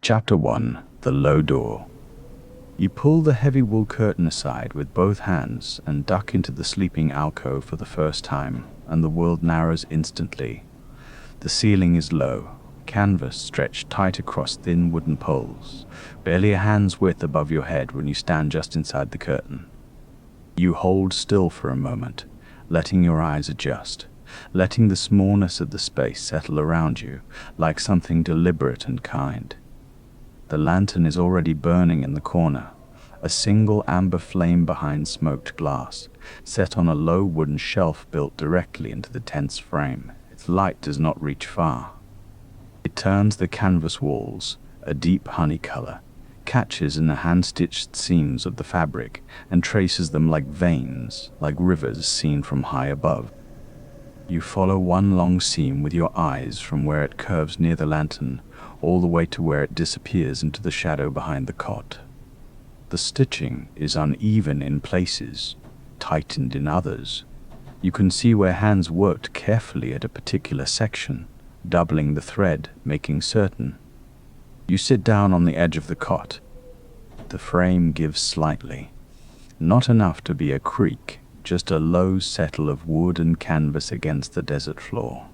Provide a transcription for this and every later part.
Chapter 1. The Low Door. You pull the heavy wool curtain aside with both hands and duck into the sleeping alcove for the first time, and the world narrows instantly. The ceiling is low, canvas stretched tight across thin wooden poles, barely a hand's width above your head when you stand just inside the curtain. You hold still for a moment, letting your eyes adjust, letting the smallness of the space settle around you like something deliberate and kind. The lantern is already burning in the corner, a single amber flame behind smoked glass, set on a low wooden shelf built directly into the tent's frame. Its light does not reach far. It turns the canvas walls, a deep honey color, catches in the hand-stitched seams of the fabric, and traces them like veins, like rivers seen from high above. You follow one long seam with your eyes from where it curves near the lantern, all the way to where it disappears into the shadow behind the cot. The stitching is uneven in places, tightened in others. You can see where hands worked carefully at a particular section, doubling the thread, making certain. You sit down on the edge of the cot. The frame gives slightly, not enough to be a creak, just a low settle of wood and canvas against the desert floor.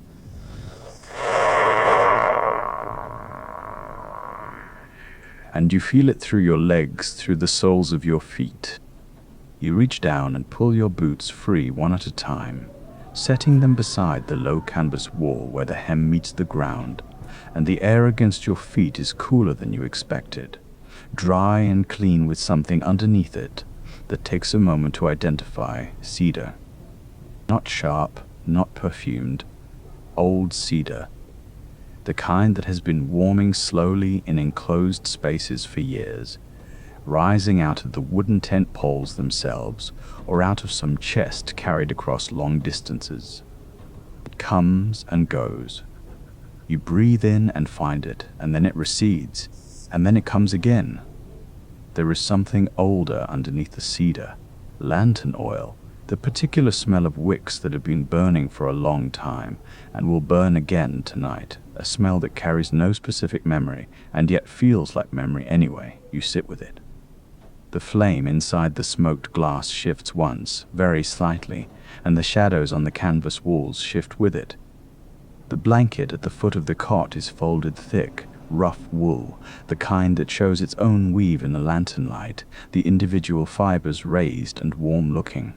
And you feel it through your legs, through the soles of your feet. You reach down and pull your boots free one at a time, setting them beside the low canvas wall where the hem meets the ground, and the air against your feet is cooler than you expected, dry and clean with something underneath it that takes a moment to identify: cedar. Not sharp, not perfumed, old cedar. The kind that has been warming slowly in enclosed spaces for years, rising out of the wooden tent poles themselves or out of some chest carried across long distances. It comes and goes. You breathe in and find it, and then it recedes, and then it comes again. There is something older underneath the cedar, lantern oil, the particular smell of wicks that have been burning for a long time and will burn again tonight, a smell that carries no specific memory and yet feels like memory anyway. You sit with it. The flame inside the smoked glass shifts once, very slightly, and the shadows on the canvas walls shift with it. The blanket at the foot of the cot is folded thick, rough wool, the kind that shows its own weave in the lantern light, the individual fibers raised and warm-looking.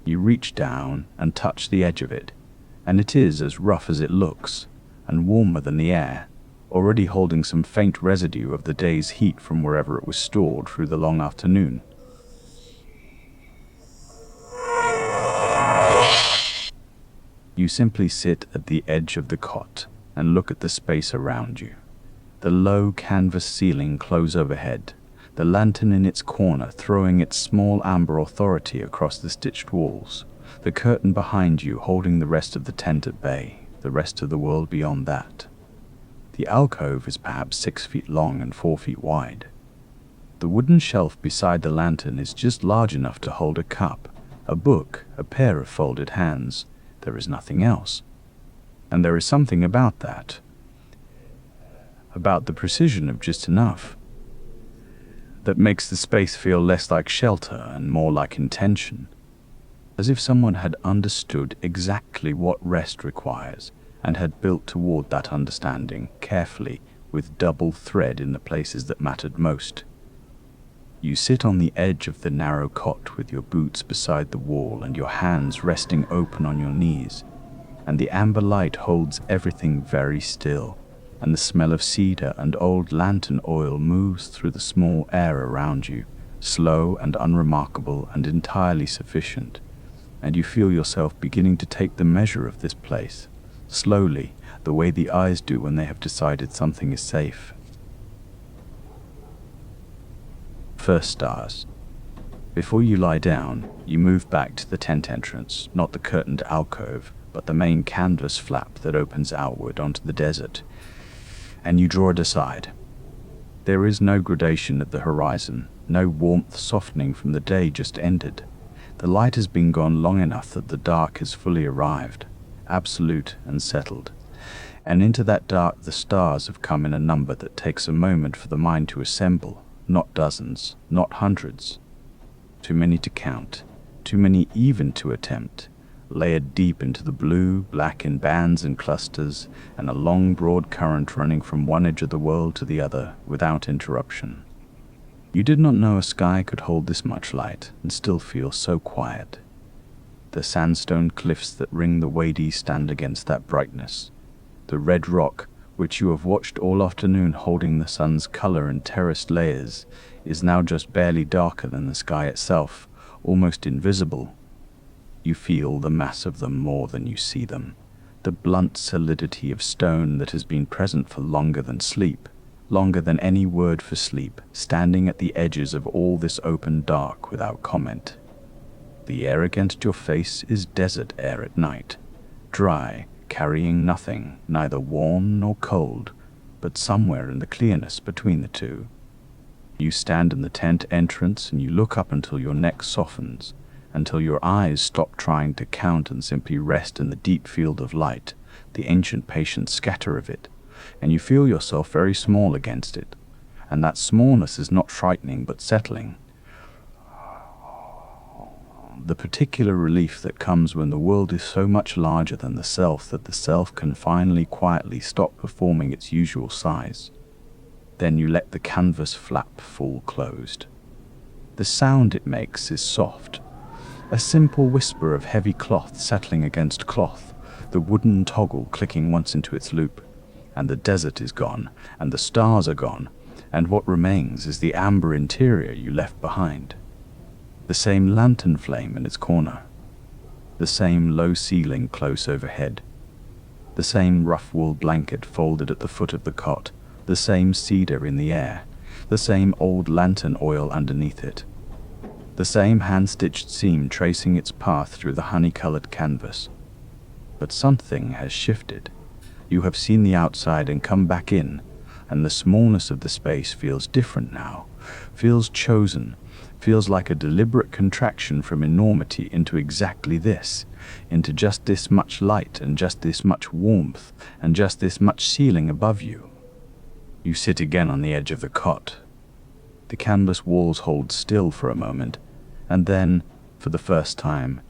You reach down and touch the edge of it, and it is as rough as it looks, and warmer than the air, already holding some faint residue of the day's heat from wherever it was stored through the long afternoon. You simply sit at the edge of the cot and look at the space around you. The low canvas ceiling close overhead, the lantern in its corner throwing its small amber authority across the stitched walls, the curtain behind you holding the rest of the tent at bay, the rest of the world beyond that. The alcove is perhaps 6 feet long and 4 feet wide. The wooden shelf beside the lantern is just large enough to hold a cup, a book, a pair of folded hands. There is nothing else. And there is something about that, about the precision of just enough, that makes the space feel less like shelter and more like intention, as if someone had understood exactly what rest requires and had built toward that understanding carefully with double thread in the places that mattered most. You sit on the edge of the narrow cot with your boots beside the wall and your hands resting open on your knees, and the amber light holds everything very still, and the smell of cedar and old lantern oil moves through the small air around you, slow and unremarkable and entirely sufficient, and you feel yourself beginning to take the measure of this place, slowly, the way the eyes do when they have decided something is safe. First stars. Before you lie down, you move back to the tent entrance, not the curtained alcove, but the main canvas flap that opens outward onto the desert, and you draw it aside. There is no gradation at the horizon, no warmth softening from the day just ended. The light has been gone long enough that the dark has fully arrived, absolute and settled. And into that dark the stars have come in a number that takes a moment for the mind to assemble, not dozens, not hundreds. Too many to count, too many even to attempt, layered deep into the blue, black in bands and clusters, and a long broad current running from one edge of the world to the other without interruption. You did not know a sky could hold this much light and still feel so quiet. The sandstone cliffs that ring the Wadi stand against that brightness. The red rock, which you have watched all afternoon holding the sun's color in terraced layers, is now just barely darker than the sky itself, almost invisible. You feel the mass of them more than you see them, the blunt solidity of stone that has been present for longer than sleep, longer than any word for sleep, standing at the edges of all this open dark without comment. The air against your face is desert air at night, dry, carrying nothing, neither warm nor cold, but somewhere in the clearness between the two. You stand in the tent entrance and you look up until your neck softens, until your eyes stop trying to count and simply rest in the deep field of light, the ancient patient scatter of it, and you feel yourself very small against it. And that smallness is not frightening but settling. The particular relief that comes when the world is so much larger than the self that the self can finally quietly stop performing its usual size. Then you let the canvas flap full closed. The sound it makes is soft, a simple whisper of heavy cloth settling against cloth, the wooden toggle clicking once into its loop, and the desert is gone, and the stars are gone, and what remains is the amber interior you left behind. The same lantern flame in its corner, the same low ceiling close overhead, the same rough wool blanket folded at the foot of the cot, the same cedar in the air, the same old lantern oil underneath it, the same hand-stitched seam tracing its path through the honey-colored canvas. But something has shifted. You have seen the outside and come back in, and the smallness of the space feels different now, feels chosen, feels like a deliberate contraction from enormity into exactly this, into just this much light and just this much warmth and just this much ceiling above you. You sit again on the edge of the cot. The canvas walls hold still for a moment, and then, for the first time,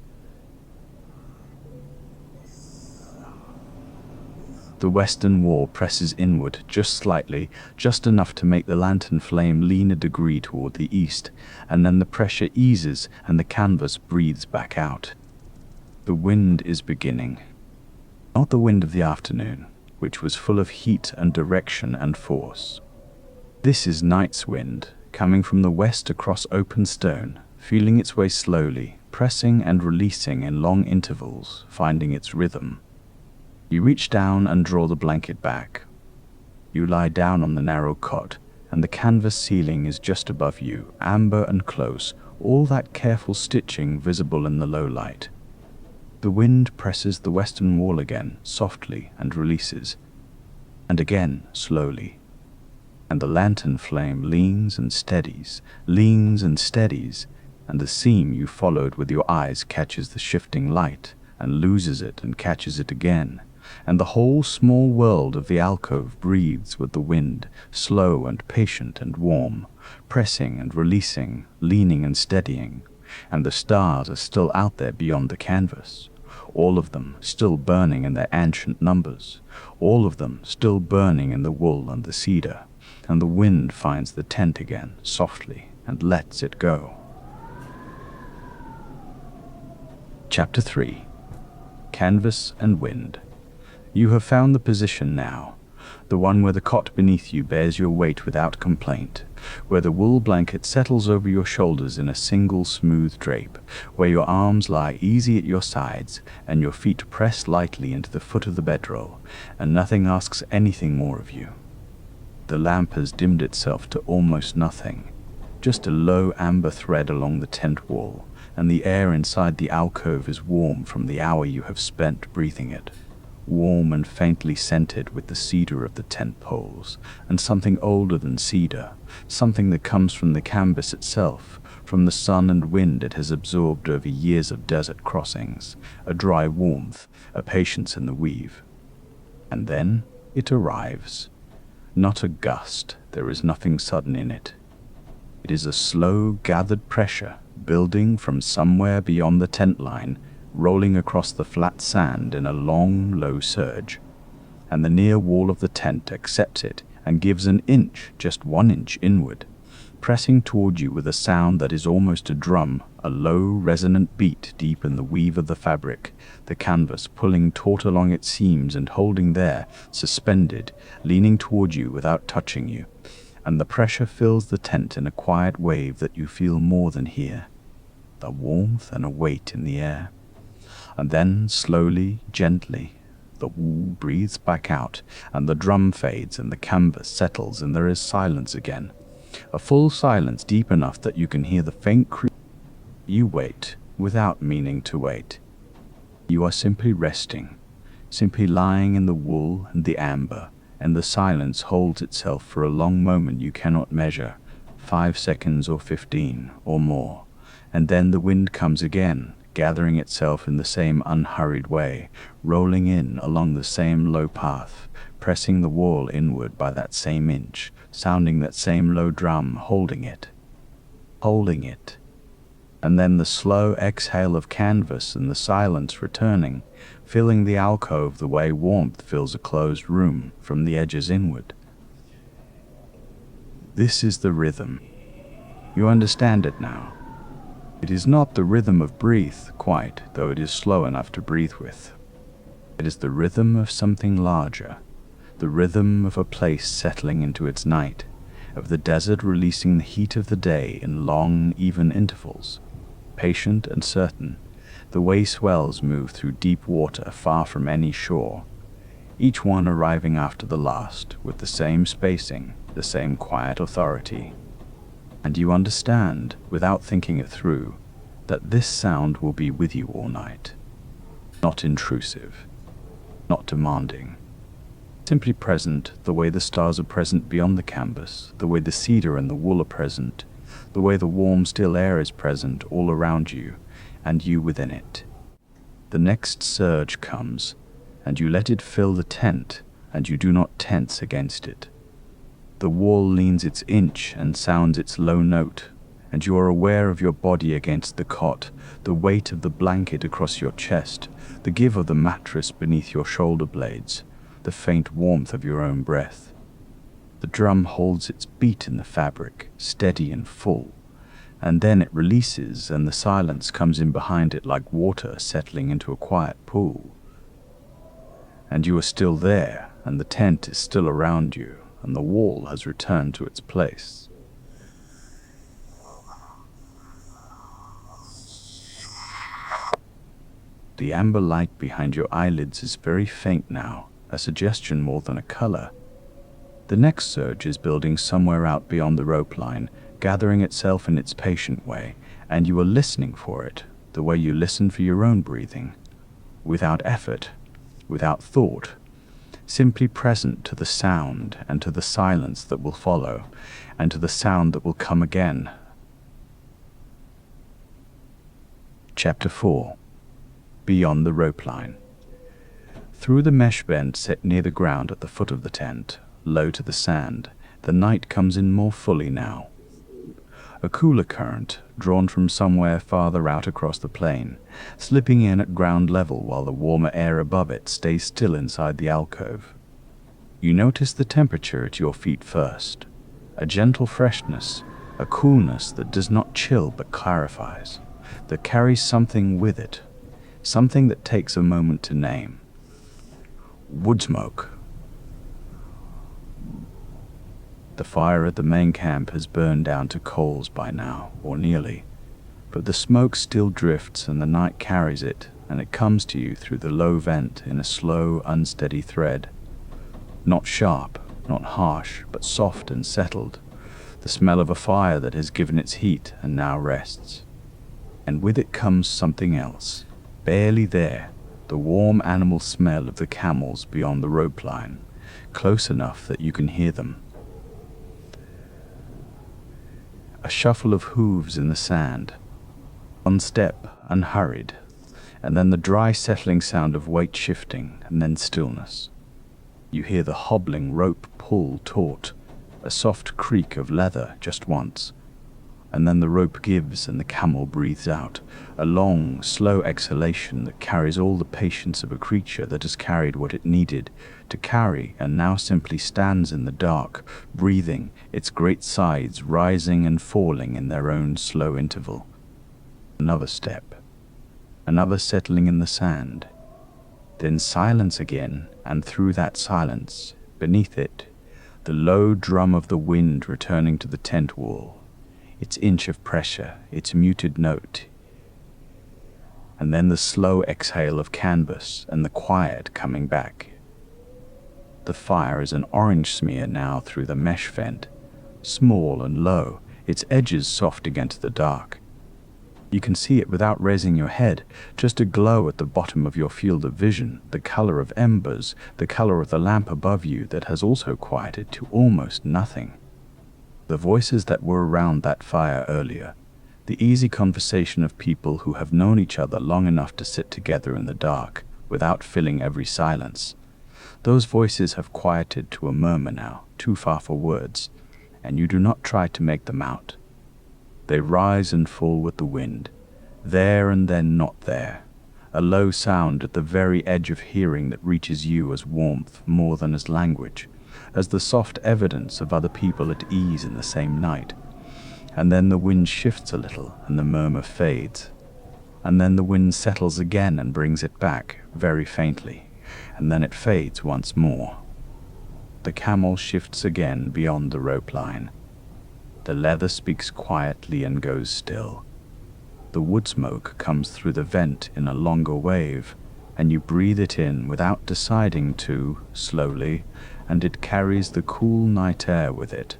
the western wall presses inward just slightly, just enough to make the lantern flame lean a degree toward the east, and then the pressure eases and the canvas breathes back out. The wind is beginning. Not the wind of the afternoon, which was full of heat and direction and force. This is night's wind, coming from the west across open stone, feeling its way slowly, pressing and releasing in long intervals, finding its rhythm. You reach down and draw the blanket back. You lie down on the narrow cot, and the canvas ceiling is just above you, amber and close, all that careful stitching visible in the low light. The wind presses the western wall again, softly, and releases, and again, slowly. And the lantern flame leans and steadies, and the seam you followed with your eyes catches the shifting light, and loses it and catches it again, and the whole small world of the alcove breathes with the wind, slow and patient and warm, pressing and releasing, leaning and steadying, and the stars are still out there beyond the canvas, all of them still burning in their ancient numbers, all of them still burning in the wool and the cedar, and the wind finds the tent again softly and lets it go. Chapter 3. Canvas and Wind. You have found the position now, the one where the cot beneath you bears your weight without complaint, where the wool blanket settles over your shoulders in a single smooth drape, where your arms lie easy at your sides and your feet press lightly into the foot of the bedroll, and nothing asks anything more of you. The lamp has dimmed itself to almost nothing, just a low amber thread along the tent wall, and the air inside the alcove is warm from the hour you have spent breathing it, warm and faintly scented with the cedar of the tent poles, and something older than cedar, something that comes from the canvas itself, from the sun and wind it has absorbed over years of desert crossings, a dry warmth, a patience in the weave. And then It arrives. Not a gust, there is nothing sudden in it. It is a slow, gathered pressure, building from somewhere beyond the tent line, rolling across the flat sand in a long, low surge. And the near wall of the tent accepts it and gives an inch, just 1 inch inward, pressing toward you with a sound that is almost a drum, a low, resonant beat deep in the weave of the fabric, the canvas pulling taut along its seams and holding there, suspended, leaning toward you without touching you. And the pressure fills the tent in a quiet wave that you feel more than hear, a warmth and a weight in the air. And then, slowly, gently, the wall breathes back out, and the drum fades and the canvas settles, and there is silence again. A full silence deep enough that you can hear the faint creak. You wait, without meaning to wait. You are simply resting, simply lying in the wool and the amber, and the silence holds itself for a long moment you cannot measure, 5 seconds or 15 or more, and then the wind comes again, gathering itself in the same unhurried way, rolling in along the same low path, pressing the wall inward by that same inch, sounding that same low drum, holding it. And then the slow exhale of canvas and the silence returning, filling the alcove the way warmth fills a closed room from the edges inward. This is the rhythm. You understand it now. It is not the rhythm of breathe, quite, though it is slow enough to breathe with. It is the rhythm of something larger, the rhythm of a place settling into its night, of the desert releasing the heat of the day in long, even intervals, patient and certain, the way swells move through deep water far from any shore, each one arriving after the last, with the same spacing, the same quiet authority. And you understand, without thinking it through, that this sound will be with you all night. Not intrusive, not demanding. Simply present, the way the stars are present beyond the canvas, the way the cedar and the wool are present, the way the warm, still air is present all around you, and you within it. The next surge comes, and you let it fill the tent, and you do not tense against it. The wall leans its inch and sounds its low note, and you are aware of your body against the cot, the weight of the blanket across your chest, the give of the mattress beneath your shoulder blades, the faint warmth of your own breath. The drum holds its beat in the fabric, steady and full, and then it releases and the silence comes in behind it like water settling into a quiet pool. And you are still there, and the tent is still around you, and the wall has returned to its place. The amber light behind your eyelids is very faint now, a suggestion more than a color. The next surge is building somewhere out beyond the rope line, gathering itself in its patient way, and you are listening for it, the way you listen for your own breathing, without effort, without thought, simply present to the sound and to the silence that will follow, and to the sound that will come again. Chapter 4. Beyond the rope line. Through the mesh bend set near the ground at the foot of the tent, low to the sand, the night comes in more fully now. A cooler current, drawn from somewhere farther out across the plain, slipping in at ground level while the warmer air above it stays still inside the alcove. You notice the temperature at your feet first, a gentle freshness, a coolness that does not chill but clarifies, that carries something with it, something that takes a moment to name. Wood smoke. The fire at the main camp has burned down to coals by now, or nearly, but the smoke still drifts and the night carries it, and it comes to you through the low vent in a slow, unsteady thread. Not sharp, not harsh, but soft and settled, the smell of a fire that has given its heat and now rests. And with it comes something else, barely there, the warm animal smell of the camels beyond the rope line, close enough that you can hear them. A shuffle of hooves in the sand, one step, unhurried, and then the dry settling sound of weight shifting, and then stillness. You hear the hobbling rope pull taut, a soft creak of leather just once, and then the rope gives and the camel breathes out, a long, slow exhalation that carries all the patience of a creature that has carried what it needed to carry and now simply stands in the dark, breathing, its great sides rising and falling in their own slow interval. Another step, another settling in the sand, then silence again, and through that silence, beneath it, the low drum of the wind returning to the tent wall, its inch of pressure, its muted note, and then the slow exhale of canvas and the quiet coming back. The fire is an orange smear now through the mesh vent, small and low, its edges soft against the dark. You can see it without raising your head, just a glow at the bottom of your field of vision, the color of embers, the color of the lamp above you that has also quieted to almost nothing. The voices that were around that fire earlier, the easy conversation of people who have known each other long enough to sit together in the dark, without filling every silence. Those voices have quieted to a murmur now, too far for words, and you do not try to make them out. They rise and fall with the wind, there and then not there, a low sound at the very edge of hearing that reaches you as warmth more than as language, as the soft evidence of other people at ease in the same night. And then the wind shifts a little and the murmur fades, and then the wind settles again and brings it back, very faintly, and then it fades once more. The camel shifts again beyond the rope line. The leather speaks quietly and goes still. The wood smoke comes through the vent in a longer wave, and you breathe it in without deciding to, slowly, and it carries the cool night air with it.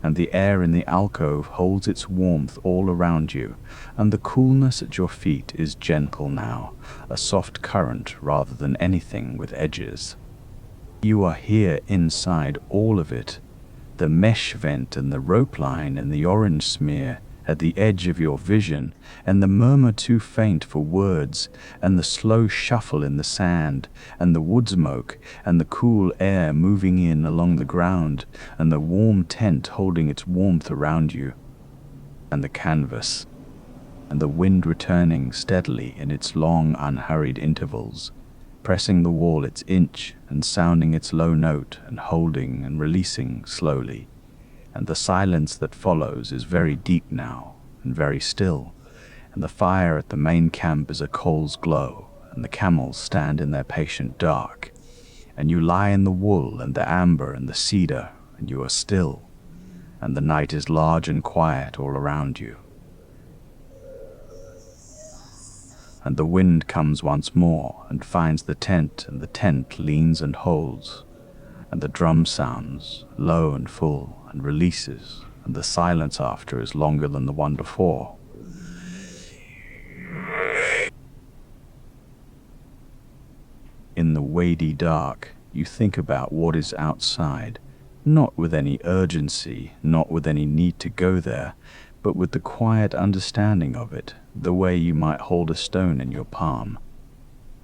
And the air in the alcove holds its warmth all around you, and the coolness at your feet is gentle now, a soft current rather than anything with edges. You are here inside all of it, the mesh vent and the rope line and the orange smear at the edge of your vision, and the murmur too faint for words, and the slow shuffle in the sand, and the wood smoke, and the cool air moving in along the ground, and the warm tent holding its warmth around you, and the canvas, and the wind returning steadily in its long, unhurried intervals, pressing the wall its inch and sounding its low note and holding and releasing slowly. And the silence that follows is very deep now and very still, and the fire at the main camp is a coal's glow, and the camels stand in their patient dark, and you lie in the wool and the amber and the cedar, and you are still, and the night is large and quiet all around you. And the wind comes once more and finds the tent, and the tent leans and holds, and the drum sounds, low and full, and releases, and the silence after is longer than the one before. In the Wadi Dark, you think about what is outside, not with any urgency, not with any need to go there, but with the quiet understanding of it, the way you might hold a stone in your palm.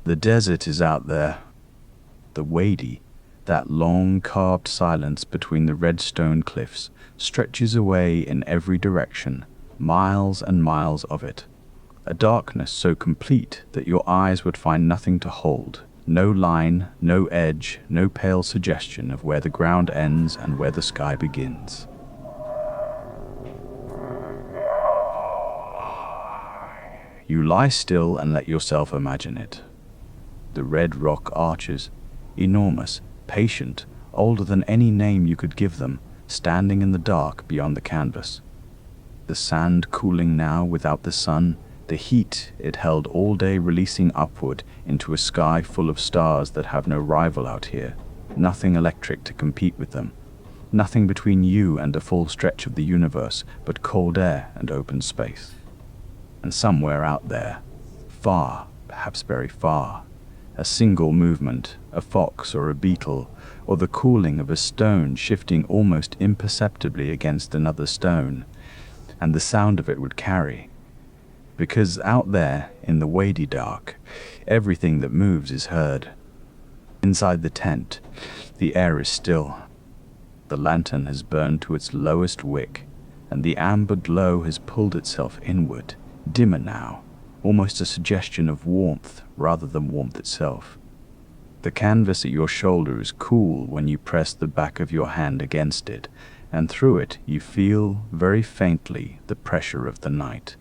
The desert is out there. The Wadi, that long carved silence between the red stone cliffs, stretches away in every direction, miles and miles of it. A darkness so complete that your eyes would find nothing to hold, no line, no edge, no pale suggestion of where the ground ends and where the sky begins. You lie still and let yourself imagine it. The red rock arches, enormous, patient, older than any name you could give them, standing in the dark beyond the canvas. The sand cooling now without the sun, the heat it held all day releasing upward into a sky full of stars that have no rival out here, nothing electric to compete with them, nothing between you and a full stretch of the universe but cold air and open space. And somewhere out there, far, perhaps very far, a single movement, a fox or a beetle, or the cooling of a stone shifting almost imperceptibly against another stone, and the sound of it would carry. Because out there, in the Wadi Dark, everything that moves is heard. Inside the tent, The air is still. The lantern has burned to its lowest wick, and the amber glow has pulled itself inward, dimmer now, almost a suggestion of warmth rather than warmth itself. The canvas at your shoulder is cool when you press the back of your hand against it, and through it you feel, very faintly, the pressure of the night.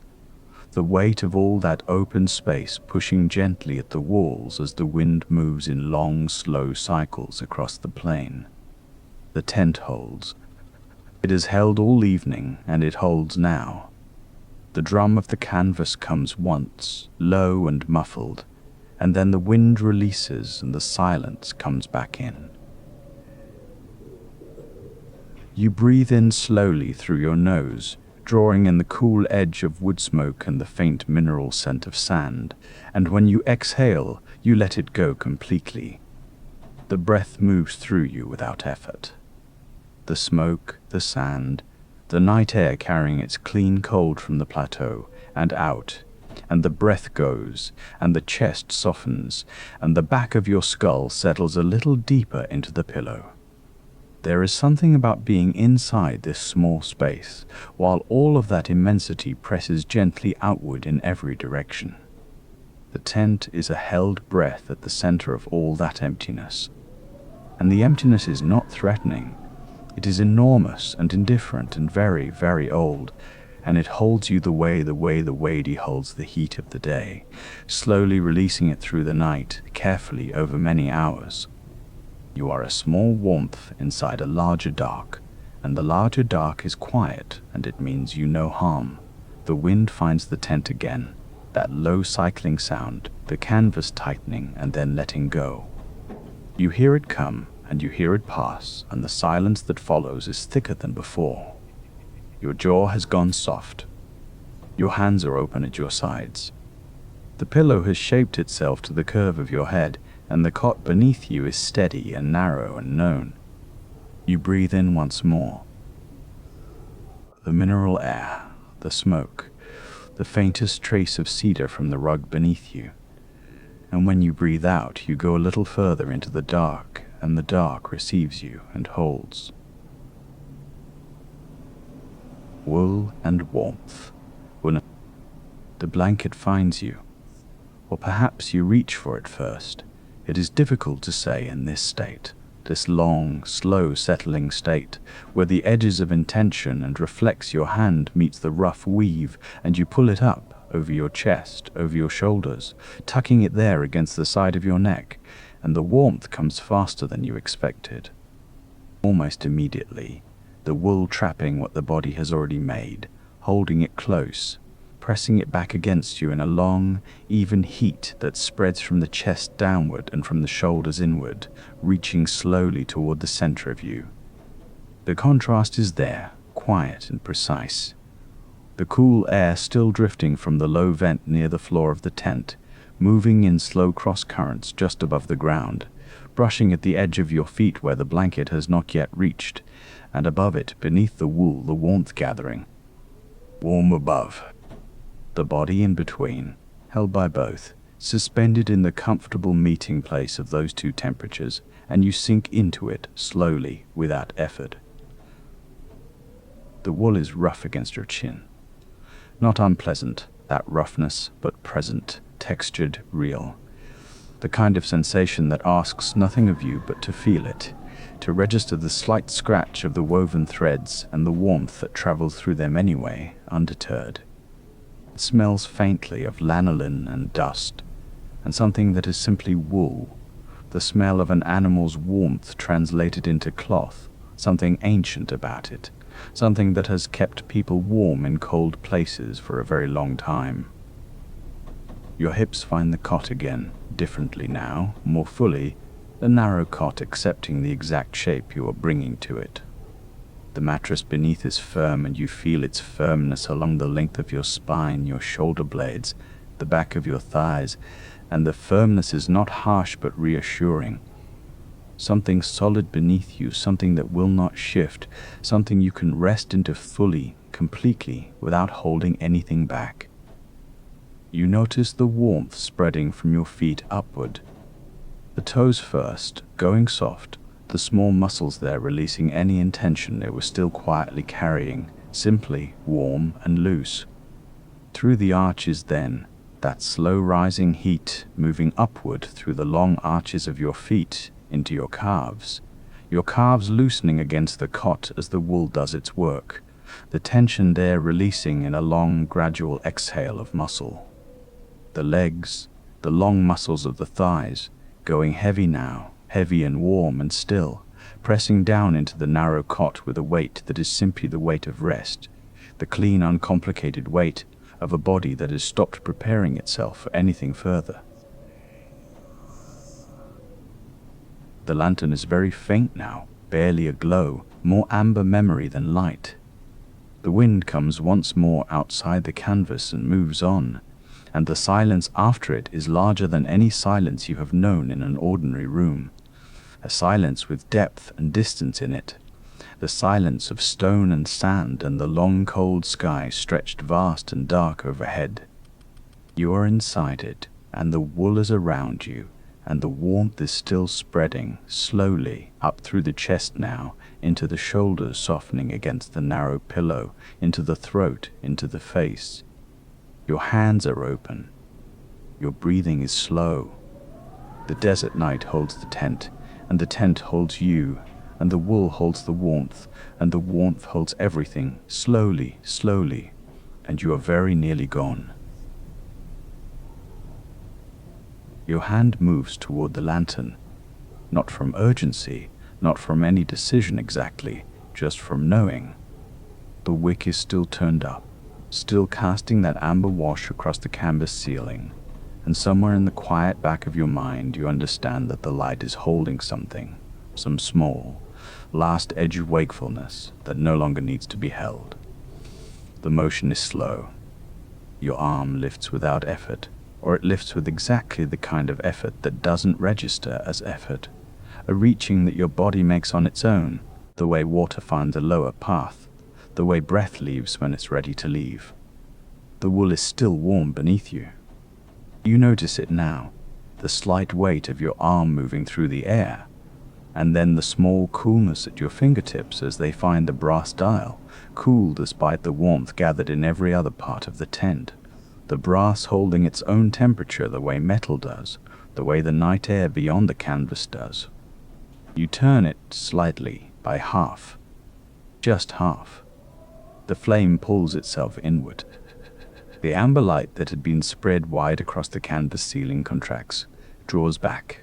The weight of all that open space pushing gently at the walls as the wind moves in long, slow cycles across the plain. The tent holds. It has held all evening, and it holds now. The drum of the canvas comes once, low and muffled, and then the wind releases and the silence comes back in. You breathe in slowly through your nose, drawing in the cool edge of wood smoke and the faint mineral scent of sand, and when you exhale, you let it go completely. The breath moves through you without effort. The smoke, the sand, the night air carrying its clean cold from the plateau and out, and the breath goes, and the chest softens, and the back of your skull settles a little deeper into the pillow. There is something about being inside this small space, while all of that immensity presses gently outward in every direction. The tent is a held breath at the center of all that emptiness. And the emptiness is not threatening. It is enormous and indifferent and very, very old, and it holds you the way the Wadi holds the heat of the day, slowly releasing it through the night, carefully over many hours. You are a small warmth inside a larger dark, and the larger dark is quiet, and it means you no harm. The wind finds the tent again, that low cycling sound, the canvas tightening and then letting go. You hear it come, and you hear it pass, and the silence that follows is thicker than before. Your jaw has gone soft. Your hands are open at your sides. The pillow has shaped itself to the curve of your head, and the cot beneath you is steady and narrow and known. You breathe in once more. The mineral air, the smoke, the faintest trace of cedar from the rug beneath you. And when you breathe out, you go a little further into the dark, and the dark receives you and holds. Wool and warmth. When the blanket finds you, or perhaps you reach for it first. It is difficult to say in this state, this long, slow settling state, where the edges of intention and reflex your hand meets the rough weave, and you pull it up over your chest, over your shoulders, tucking it there against the side of your neck, and the warmth comes faster than you expected. Almost immediately, the wool trapping what the body has already made, holding it close, pressing it back against you in a long, even heat that spreads from the chest downward and from the shoulders inward, reaching slowly toward the center of you. The contrast is there, quiet and precise. The cool air still drifting from the low vent near the floor of the tent, moving in slow cross currents just above the ground, brushing at the edge of your feet where the blanket has not yet reached, and above it, beneath the wool, the warmth gathering. Warm above. The body in between, held by both, suspended in the comfortable meeting place of those two temperatures, and you sink into it slowly, without effort. The wool is rough against your chin. Not unpleasant, that roughness, but present, textured, real. The kind of sensation that asks nothing of you but to feel it, to register the slight scratch of the woven threads and the warmth that travels through them anyway, undeterred. It smells faintly of lanolin and dust, and something that is simply wool, the smell of an animal's warmth translated into cloth, something ancient about it, something that has kept people warm in cold places for a very long time. Your hips find the cot again, differently now, more fully, the narrow cot accepting the exact shape you are bringing to it. The mattress beneath is firm, and you feel its firmness along the length of your spine, your shoulder blades, the back of your thighs, and the firmness is not harsh but reassuring. Something solid beneath you, something that will not shift, something you can rest into fully, completely, without holding anything back. You notice the warmth spreading from your feet upward. The toes first, going soft, the small muscles there releasing any intention they were still quietly carrying, simply warm and loose. Through the arches then, that slow rising heat moving upward through the long arches of your feet into your calves loosening against the cot as the wool does its work, the tension there releasing in a long gradual exhale of muscle. The legs, the long muscles of the thighs, going heavy now, heavy and warm and still, pressing down into the narrow cot with a weight that is simply the weight of rest, the clean uncomplicated weight of a body that has stopped preparing itself for anything further. The lantern is very faint now, barely aglow, more amber memory than light. The wind comes once more outside the canvas and moves on, and the silence after it is larger than any silence you have known in an ordinary room, a silence with depth and distance in it, the silence of stone and sand and the long cold sky stretched vast and dark overhead. You are inside it, and the wool is around you, and the warmth is still spreading, slowly, up through the chest now, into the shoulders softening against the narrow pillow, into the throat, into the face. Your hands are open. Your breathing is slow. The desert night holds the tent, and the tent holds you, and the wool holds the warmth, and the warmth holds everything, slowly, slowly, and you are very nearly gone. Your hand moves toward the lantern, not from urgency, not from any decision exactly, just from knowing. The wick is still turned up, still casting that amber wash across the canvas ceiling, and somewhere in the quiet back of your mind you understand that the light is holding something, some small, last edge of wakefulness that no longer needs to be held. The motion is slow. Your arm lifts without effort, or it lifts with exactly the kind of effort that doesn't register as effort, a reaching that your body makes on its own, the way water finds a lower path, the way breath leaves when it's ready to leave. The wool is still warm beneath you. You notice it now, the slight weight of your arm moving through the air, and then the small coolness at your fingertips as they find the brass dial, cool despite the warmth gathered in every other part of the tent, the brass holding its own temperature the way metal does, the way the night air beyond the canvas does. You turn it slightly, by half, just half. The flame pulls itself inward. The amber light that had been spread wide across the canvas ceiling contracts, draws back.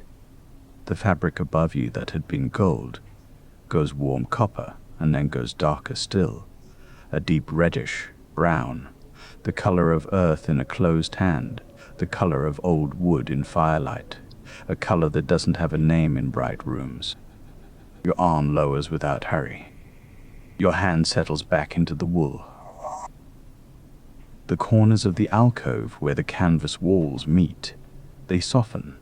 The fabric above you that had been gold goes warm copper and then goes darker still, a deep reddish brown, the color of earth in a closed hand, the color of old wood in firelight, a color that doesn't have a name in bright rooms. Your arm lowers without hurry. Your hand settles back into the wool. The corners of the alcove where the canvas walls meet, they soften.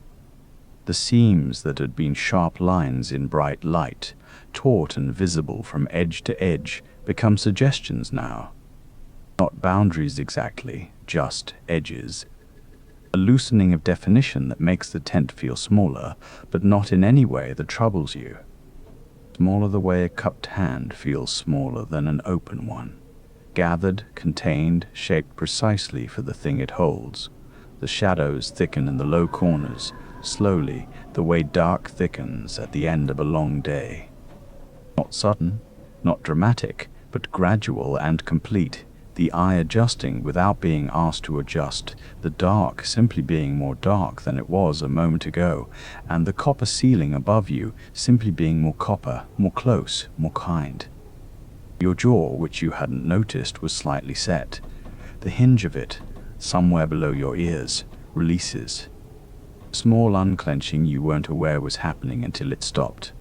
The seams that had been sharp lines in bright light, taut and visible from edge to edge, become suggestions now. Not boundaries exactly, just edges. A loosening of definition that makes the tent feel smaller, but not in any way that troubles you. Smaller the way a cupped hand feels smaller than an open one. Gathered, contained, shaped precisely for the thing it holds. The shadows thicken in the low corners, slowly, the way dark thickens at the end of a long day. Not sudden, not dramatic, but gradual and complete, the eye adjusting without being asked to adjust, the dark simply being more dark than it was a moment ago, and the copper ceiling above you simply being more copper, more close, more kind. Your jaw, which you hadn't noticed, was slightly set. The hinge of it, somewhere below your ears, releases. Small unclenching you weren't aware was happening until it stopped.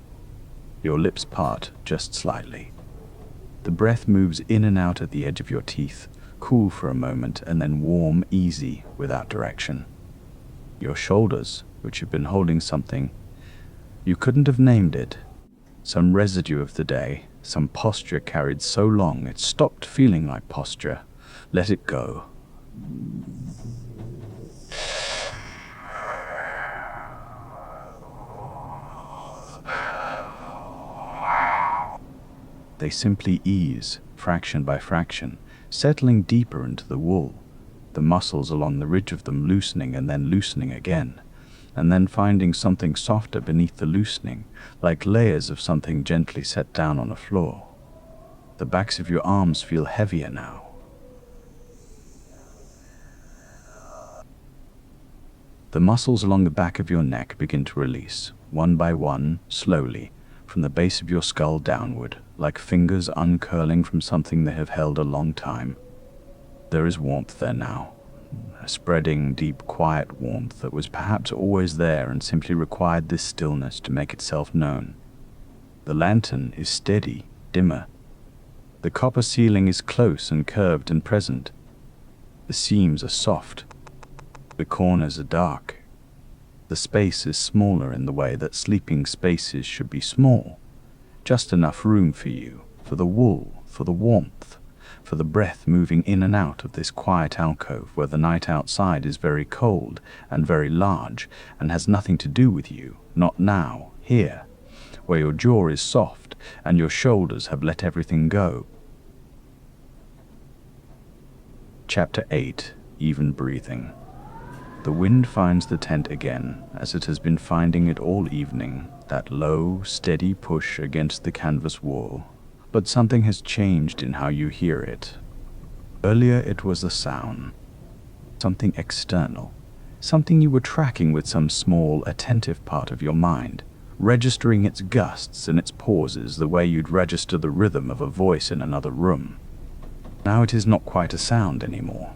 Your lips part just slightly. The breath moves in and out at the edge of your teeth, cool for a moment and then warm, easy, without direction. Your shoulders, which have been holding something, you couldn't have named it. Some residue of the day, some posture carried so long it stopped feeling like posture. Let it go. They simply ease, fraction by fraction, settling deeper into the wool, the muscles along the ridge of them loosening and then loosening again, and then finding something softer beneath the loosening, like layers of something gently set down on a floor. The backs of your arms feel heavier now. The muscles along the back of your neck begin to release, one by one, slowly, from the base of your skull downward, like fingers uncurling from something they have held a long time. There is warmth there now, a spreading, deep, quiet warmth that was perhaps always there and simply required this stillness to make itself known. The lantern is steady, dimmer. The copper ceiling is close and curved and present. The seams are soft. The corners are dark. The space is smaller in the way that sleeping spaces should be small. Just enough room for you, for the wool, for the warmth, for the breath moving in and out of this quiet alcove where the night outside is very cold and very large and has nothing to do with you, not now, here, where your jaw is soft and your shoulders have let everything go. Chapter 8. Even breathing. The wind finds the tent again, as it has been finding it all evening, that low, steady push against the canvas wall. But something has changed in how you hear it. Earlier it was a sound, something external, something you were tracking with some small, attentive part of your mind, registering its gusts and its pauses the way you'd register the rhythm of a voice in another room. Now it is not quite a sound anymore.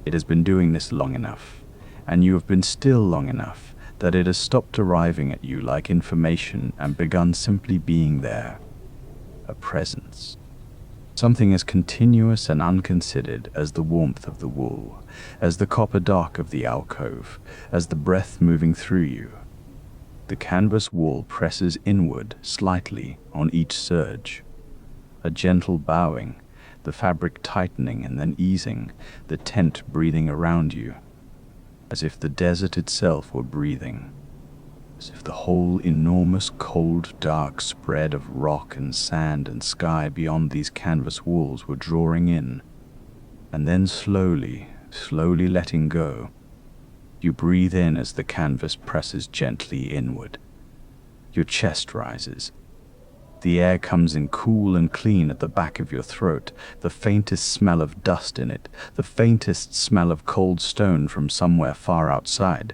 It has been doing this long enough, and you have been still long enough that it has stopped arriving at you like information and begun simply being there. A presence. Something as continuous and unconsidered as the warmth of the wool, as the copper dark of the alcove, as the breath moving through you. The canvas wall presses inward slightly on each surge. A gentle bowing, the fabric tightening and then easing, the tent breathing around you, as if the desert itself were breathing, as if the whole enormous cold dark spread of rock and sand and sky beyond these canvas walls were drawing in, and then slowly, slowly letting go. You breathe in as the canvas presses gently inward. Your chest rises. The air comes in cool and clean at the back of your throat, the faintest smell of dust in it, the faintest smell of cold stone from somewhere far outside,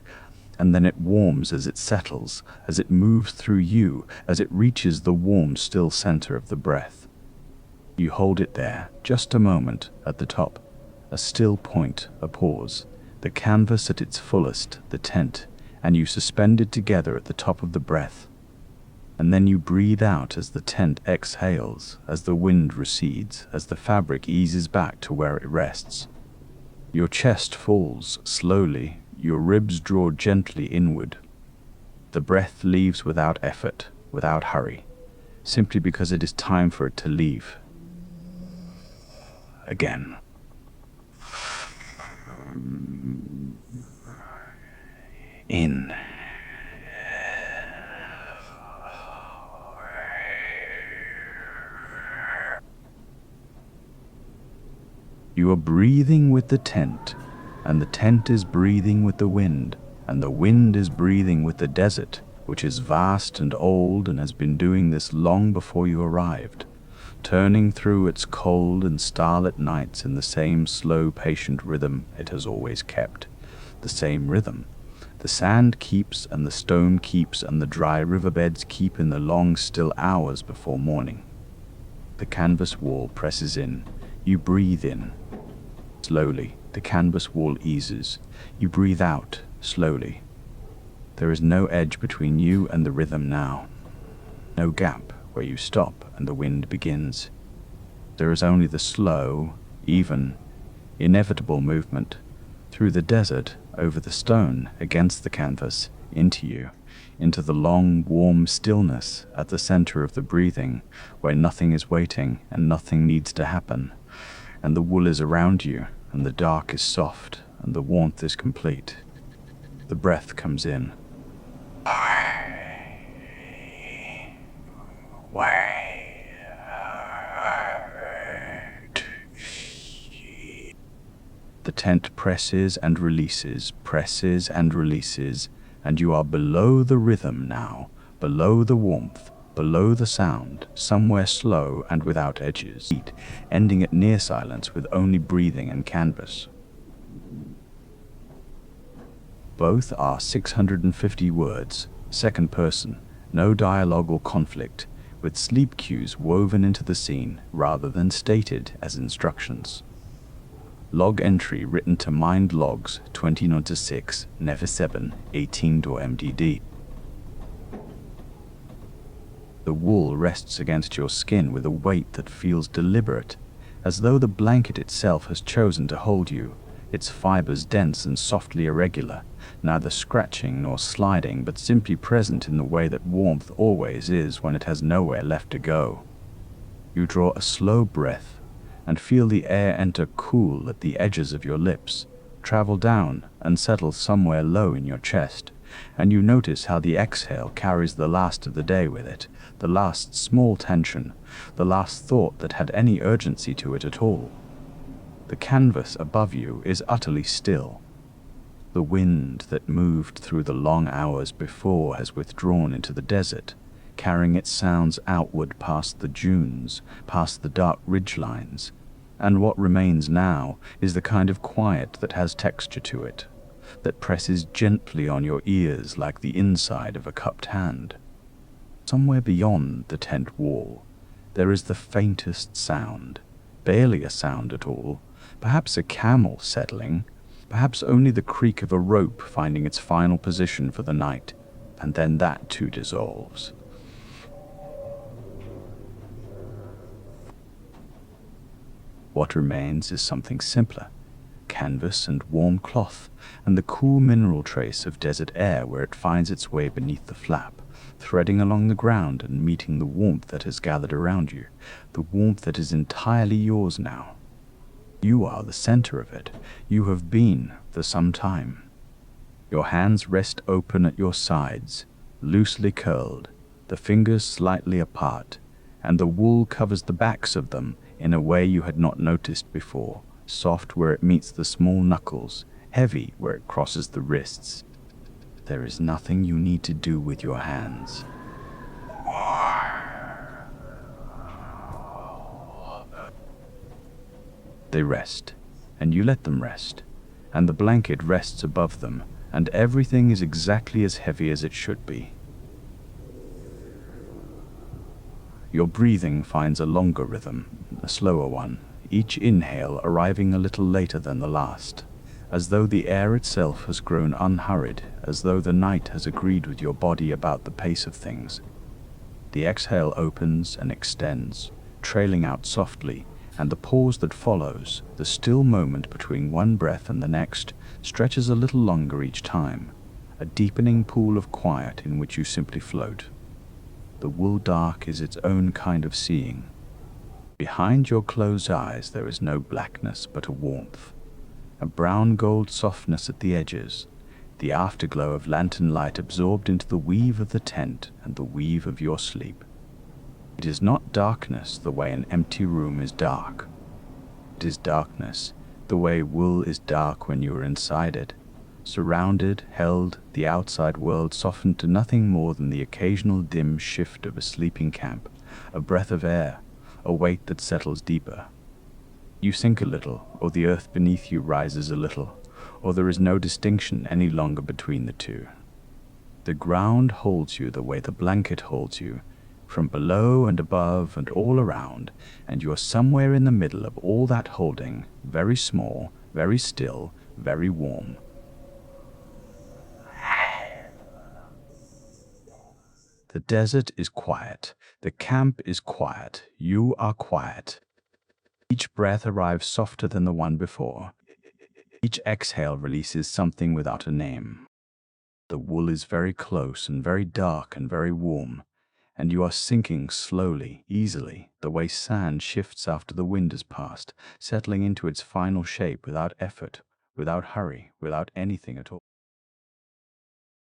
and then it warms as it settles, as it moves through you, as it reaches the warm, still center of the breath. You hold it there, just a moment, at the top, a still point, a pause, the canvas at its fullest, the tent, and you suspend it together at the top of the breath. And then you breathe out as the tent exhales, as the wind recedes, as the fabric eases back to where it rests. Your chest falls slowly, your ribs draw gently inward. The breath leaves without effort, without hurry, simply because it is time for it to leave. Again. In. You are breathing with the tent, and the tent is breathing with the wind, and the wind is breathing with the desert, which is vast and old and has been doing this long before you arrived, turning through its cold and starlit nights in the same slow, patient rhythm it has always kept. The same rhythm. The sand keeps, and the stone keeps, and the dry riverbeds keep in the long, still hours before morning. The canvas wall presses in. You breathe in. Slowly, the canvas wall eases. You breathe out, slowly. There is no edge between you and the rhythm now. No gap where you stop and the wind begins. There is only the slow, even, inevitable movement through the desert, over the stone, against the canvas, into you, into the long, warm stillness at the center of the breathing, where nothing is waiting and nothing needs to happen, and the wool is around you, and the dark is soft, and the warmth is complete. The breath comes in. The tent presses and releases, and you are below the rhythm now, below the warmth, below the sound, somewhere slow and without edges, ending at near silence with only breathing and canvas. Both are 650 words, second person, no dialogue or conflict, with sleep cues woven into the scene rather than stated as instructions. Log entry written to mind logs 20-6, never 7, 18 MDD. The wool rests against your skin with a weight that feels deliberate, as though the blanket itself has chosen to hold you, its fibers dense and softly irregular, neither scratching nor sliding but simply present in the way that warmth always is when it has nowhere left to go. You draw a slow breath and feel the air enter cool at the edges of your lips, travel down and settle somewhere low in your chest, and you notice how the exhale carries the last of the day with it, the last small tension, the last thought that had any urgency to it at all. The canvas above you is utterly still. The wind that moved through the long hours before has withdrawn into the desert, carrying its sounds outward past the dunes, past the dark ridgelines, and what remains now is the kind of quiet that has texture to it, that presses gently on your ears like the inside of a cupped hand. Somewhere beyond the tent wall, there is the faintest sound, barely a sound at all, perhaps a camel settling, perhaps only the creak of a rope finding its final position for the night, and then that too dissolves. What remains is something simpler, canvas and warm cloth, and the cool mineral trace of desert air where it finds its way beneath the flap, threading along the ground and meeting the warmth that has gathered around you, the warmth that is entirely yours now. You are the center of it. You have been for some time. Your hands rest open at your sides, loosely curled, the fingers slightly apart, and the wool covers the backs of them in a way you had not noticed before, soft where it meets the small knuckles, heavy where it crosses the wrists. There is nothing you need to do with your hands. They rest, and you let them rest, and the blanket rests above them, and everything is exactly as heavy as it should be. Your breathing finds a longer rhythm, a slower one, each inhale arriving a little later than the last, as though the air itself has grown unhurried, as though the night has agreed with your body about the pace of things. The exhale opens and extends, trailing out softly, and the pause that follows, the still moment between one breath and the next, stretches a little longer each time, a deepening pool of quiet in which you simply float. The wool dark is its own kind of seeing. Behind your closed eyes there is no blackness but a warmth, a brown gold softness at the edges, the afterglow of lantern light absorbed into the weave of the tent and the weave of your sleep. It is not darkness the way an empty room is dark. It is darkness the way wool is dark when you are inside it, surrounded, held, the outside world softened to nothing more than the occasional dim shift of a sleeping camp, a breath of air, a weight that settles deeper. You sink a little, or the earth beneath you rises a little, or there is no distinction any longer between the two. The ground holds you the way the blanket holds you, from below and above and all around, and you are somewhere in the middle of all that holding, very small, very still, very warm. The desert is quiet, the camp is quiet, you are quiet. Each breath arrives softer than the one before. Each exhale releases something without a name. The wool is very close and very dark and very warm, and you are sinking slowly, easily, the way sand shifts after the wind has passed, settling into its final shape without effort, without hurry, without anything at all.